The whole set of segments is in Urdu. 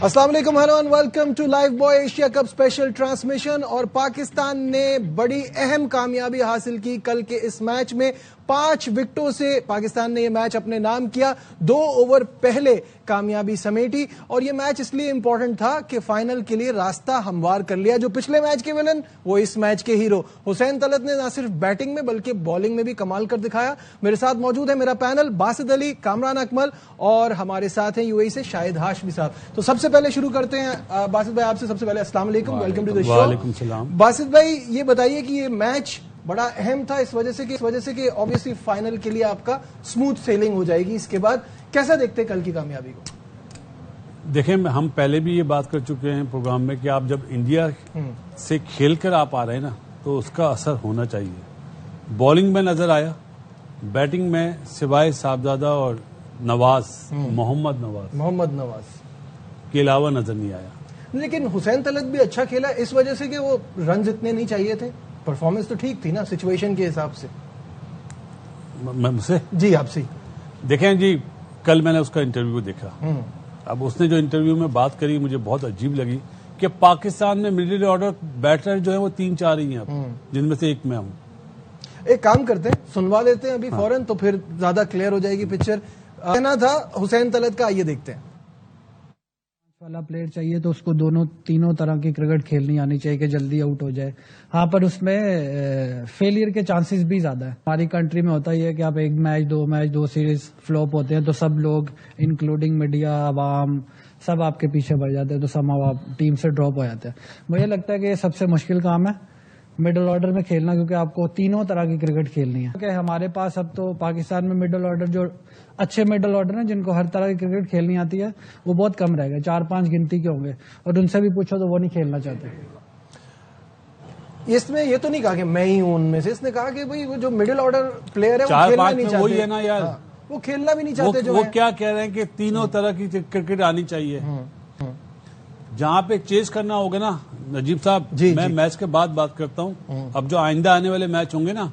السلام علیکم hello and welcome to Lifebuoy Asia cup special transmission. اور پاکستان نے بڑی اہم کامیابی حاصل کی کل کے اس میچ میں. 5 وکٹوں سے پاکستان نے یہ میچ اپنے نام کیا. 2 اوور پہلے کامیابی سمیٹی اور یہ میچ اس لیے امپورٹنٹ تھا کہ فائنل کے لیے راستہ ہموار کر لیا. جو پچھلے میچ کے ولن وہ اس میچ کے ہیرو حسین طلعت نے نہ صرف بیٹنگ میں بلکہ بالنگ میں بھی کمال کر دکھایا. میرے ساتھ موجود ہے میرا پینل باسط علی, کامران اکمل اور ہمارے ساتھ ہیں یو اے ای سے شاہد ہاشمی صاحب. تو سب سے پہلے شروع کرتے ہیں باسط بھائی آپ سے. سب سے پہلے السلام علیکم, ویلکم ٹو دی شو. وعلیکم السلام. باسط بھائی یہ بتائیے کہ یہ میچ بڑا اہم تھا اس وجہ سے کہ obviously فائنل کے لیے آپ کا اسموتھ سیلنگ ہو جائے گی. اس کے بعد کیسا دیکھتے کل کی کامیابی کو؟ دیکھیں ہم پہلے بھی یہ بات کر چکے ہیں پروگرام میں کہ آپ جب انڈیا سے کھیل کر آپ آ رہے ہیں نا تو اس کا اثر ہونا چاہیے. بالنگ میں نظر آیا, بیٹنگ میں سوائے صاحبزادہ اور محمد نواز کے علاوہ نظر نہیں آیا. لیکن حسین طلعت بھی اچھا کھیلا اس وجہ سے کہ وہ رنز اتنے نہیں چاہیے تھے. پرفارمنس تو ٹھیک تھی نا سچویشن کے حساب سے. مجھ سے جی آپ سے دیکھیں جی, کل میں نے اس کا انٹرویو دیکھا. اب اس نے جو انٹرویو میں بات کری مجھے بہت عجیب لگی کہ پاکستان میں مڈل آرڈر بیٹر جو ہے وہ 3-4 ہی ہیں جن میں سے ایک میں ہوں. ایک کام کرتے ہیں سنوا لیتے ہیں ابھی فوراً تو پھر زیادہ کلیئر ہو جائے گی پکچر. کہنا تھا حسین طلعت کا, آئیے دیکھتے ہیں. والا پلیئر چاہیے تو اس کو تینوں طرح کی کرکٹ کھیلنی آنی چاہیے کہ جلدی آؤٹ ہو جائے. ہاں پر اس میں فیلئر کے چانسز بھی زیادہ ہیں. ہماری کنٹری میں ہوتا ہی ہے کہ آپ ایک میچ دو سیریز فلوپ ہوتے ہیں تو سب لوگ انکلوڈنگ میڈیا, عوام, سب آپ کے پیچھے بڑھ جاتے ہیں تو سب آپ ٹیم سے ڈراپ ہو جاتے ہیں. مجھے لگتا ہے کہ یہ سب سے مشکل کام ہے مڈل آرڈر میں کھیلنا, کیونکہ آپ کو تینوں طرح کی کرکٹ کھیلنی ہے. کہ ہمارے پاس اب تو پاکستان میں مڈل آرڈر جو اچھے مڈل آرڈر ہیں جن کو ہر طرح کی کرکٹ کھیلنی آتی ہے وہ بہت کم رہ گئے. 4-5 گنتی کے ہوں گے اور ان سے بھی پوچھو تو وہ نہیں کھیلنا چاہتے. اس میں یہ تو نہیں کہا کہ میں ہی ہوں ان میں سے, اس نے کہا کہ بھائی وہ جو مڈل آرڈر پلیئر ہے وہ کھیلنا نہیں چاہتے. وہی ہے نا یار, وہ کھیلنا بھی نہیں چاہتے. وہ کیا کہہ رہے ہیں کہ تینوں طرح کی کرکٹ آنی چاہیے. جہاں پہ چیز کرنا ہوگا نا نجیب صاحب, میں میچ کے بعد بات کرتا ہوں. اب جو آئندہ آنے والے میچ ہوں گے نا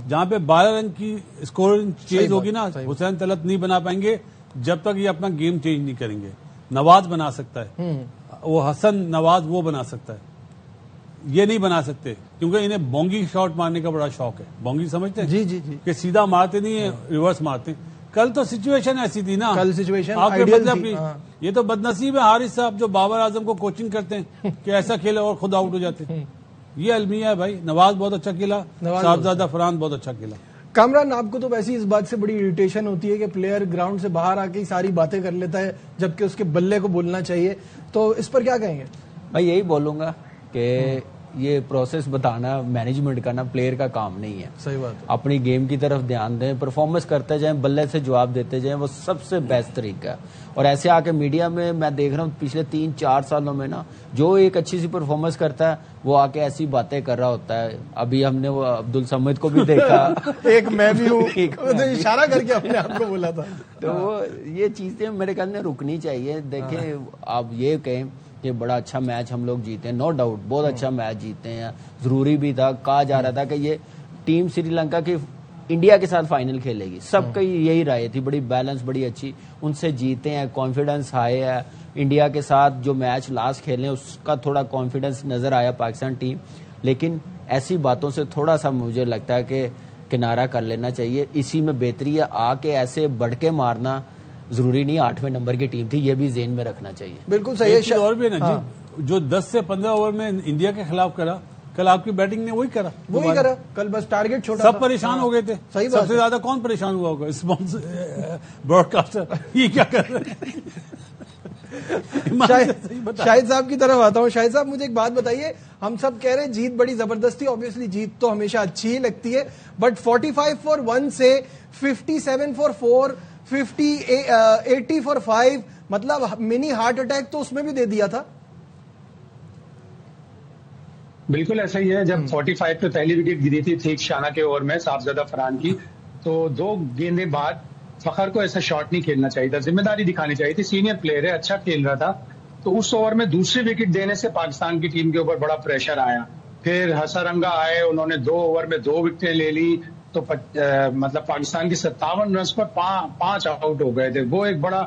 جہاں پہ 12 رن کی اسکورنگ چیز ہوگی نا, حسین طلعت نہیں بنا پائیں گے جب تک یہ اپنا گیم چینج نہیں کریں گے. نواز بنا سکتا ہے, وہ حسن نواز وہ بنا سکتا ہے, یہ نہیں بنا سکتے کیونکہ انہیں بونگی شاٹ مارنے کا بڑا شوق ہے. بونگی سمجھتے ہیں جی کہ سیدھا مارتے نہیں ہیں, ریورس مارتے ہیں. کل تو سچویشن ایسی تھی نا, کل سچویشن آپ کے مطلب یہ تو بدنصیب ہے حارث صاحب جو بابر اعظم کو کوچنگ کرتے ہیں کہ ایسا کھیلے اور خود آؤٹ ہو جاتے ہیں. یہ المیہ ہے بھائی. نواز بہت اچھا کھیلا, صاحبزادہ فرحان بہت اچھا کھیلا. کامران آپ کو تو ویسے اس بات سے بڑی اریٹیشن ہوتی ہے کہ پلیئر گراؤنڈ سے باہر آ کے ساری باتیں کر لیتا ہے جبکہ اس کے بلے کو بولنا چاہیے, تو اس پر کیا کہیں گے؟ میں یہی بولوں گا کہ یہ پروسیس بتانا مینجمنٹ کا نا پلیئر کا کام نہیں ہے. صحیح بات. اپنی گیم کی طرف دھیان دیں, پرفارمنس کرتے جائیں, بلے سے جواب دیتے جائیں, وہ سب سے بیسٹ طریقہ ہے. اور ایسے آ کے میڈیا میں دیکھ رہا ہوں پچھلے 3-4 سالوں میں نا جو ایک اچھی سی پرفارمنس کرتا ہے وہ آ کے ایسی باتیں کر رہا ہوتا ہے. ابھی ہم نے وہ عبدالصمد کو بھی دیکھا ایک میں بھی ہوں اشارہ کر کے اپنے آپ کو بولا تھا. تو وہ یہ چیزیں میرے خیال میں رکنی چاہیے. دیکھیں آپ یہ کہیں کہ بڑا اچھا میچ ہم لوگ جیتے ہیں, نو ڈاؤٹ بہت اچھا میچ جیتے ہیں, ضروری بھی تھا. کہا جا رہا تھا کہ یہ ٹیم سری لنکا کی انڈیا کے ساتھ فائنل کھیلے گی, سب کی یہی رائے تھی. بڑی بیلنس, بڑی اچھی, ان سے جیتے ہیں, کانفیڈنس ہائی ہے. انڈیا کے ساتھ جو میچ لاسٹ کھیلے اس کا تھوڑا کانفیڈنس نظر آیا پاکستان ٹیم. لیکن ایسی باتوں سے تھوڑا سا مجھے لگتا ہے کہ کنارہ کر لینا چاہیے. اسی میں بہتری ہے, آ کے ایسے بڑھ کے مارنا ضروری نہیں 8ویں نمبر کی ٹیم تھی, یہ بھی ذہن میں رکھنا چاہیے. بالکل صحیح. اور بھی نا جی جو 10 سے 15 اوور میں انڈیا کے خلاف کرا, کل آپ کی بیٹنگ نے وہی کرا. کل بس ٹارگٹ چھوٹا, سب پریشان ہو گئے تھے. سب سے زیادہ کون پریشان ہوا ہوگا؟ Broadcaster. یہ کیا کر رہے ہیں؟ شاہد صاحب کی طرف آتا ہوں. شاہد صاحب مجھے ایک بات بتائیے, ہم سب کہہ رہے ہیں جیت بڑی زبردستی, obviously جیت تو ہمیشہ اچھی ہی لگتی ہے, بٹ 45 for 1 سے 57 for 4, 80 for 5, مطلب منی ہارٹ اٹیک تو اس میں بھی دے دیا تھا. بالکل ایسا ہی ہے. جب 45 پہ پہلی وکٹ گری تھی شانہ کے اوور میں صاحبزادہ فرحان کی, تو 2 گیندیں بعد فخر کو ایسا شاٹ نہیں کھیلنا چاہیے تھا, ذمہ داری دکھانی چاہیے تھی. سینئر پلیئر ہے, اچھا کھیل رہا تھا, تو اس اوور میں دوسری وکٹ دینے سے پاکستان کی ٹیم کے اوپر بڑا پریشر آیا. پھر ہسرنگا آئے, انہوں نے 2 اوور میں 2 وکٹیں لے لی, تو مطلب پاکستان کی 57 رنز پر 5 آؤٹ ہو گئے تھے. وہ ایک بڑا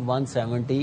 170